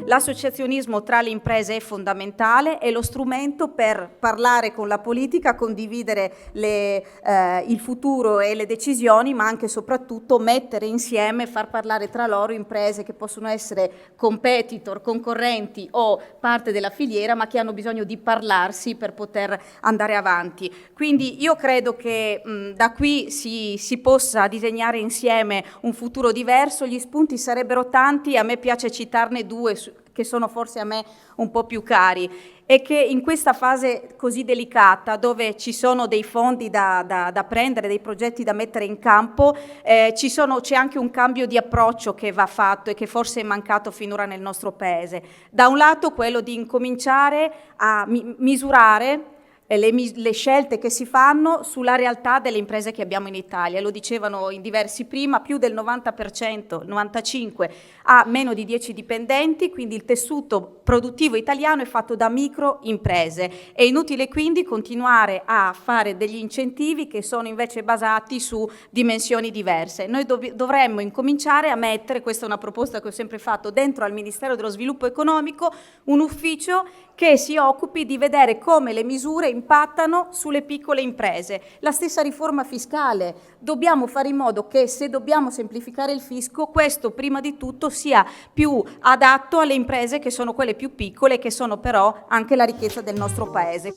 L'associazionismo tra le imprese è fondamentale, è lo strumento per parlare con la politica, condividere il futuro e le decisioni, ma anche e soprattutto mettere insieme, far parlare tra loro imprese che possono essere competitor, concorrenti o parte della filiera, ma che hanno bisogno di parlarsi per poter andare avanti. Quindi io credo che da qui si possa disegnare insieme un futuro diverso. Gli spunti sarebbero tanti, a me piace citarne due che sono forse a me un po' più cari, e che in questa fase così delicata, dove ci sono dei fondi da prendere, dei progetti da mettere in campo, c'è anche un cambio di approccio che va fatto e che forse è mancato finora nel nostro Paese. Da un lato quello di incominciare a misurare le scelte che si fanno sulla realtà delle imprese che abbiamo in Italia. Lo dicevano in diversi prima, più del 90%, 95% ha meno di 10 dipendenti, quindi il tessuto produttivo italiano è fatto da micro imprese. È inutile quindi continuare a fare degli incentivi che sono invece basati su dimensioni diverse. Noi dovremmo incominciare a mettere, questa è una proposta che ho sempre fatto, dentro al Ministero dello Sviluppo Economico un ufficio che si occupi di vedere come le misure impattano sulle piccole imprese. La stessa riforma fiscale, dobbiamo fare in modo che, se dobbiamo semplificare il fisco, questo prima di tutto sia più adatto alle imprese che sono quelle più piccole, che sono però anche la ricchezza del nostro Paese.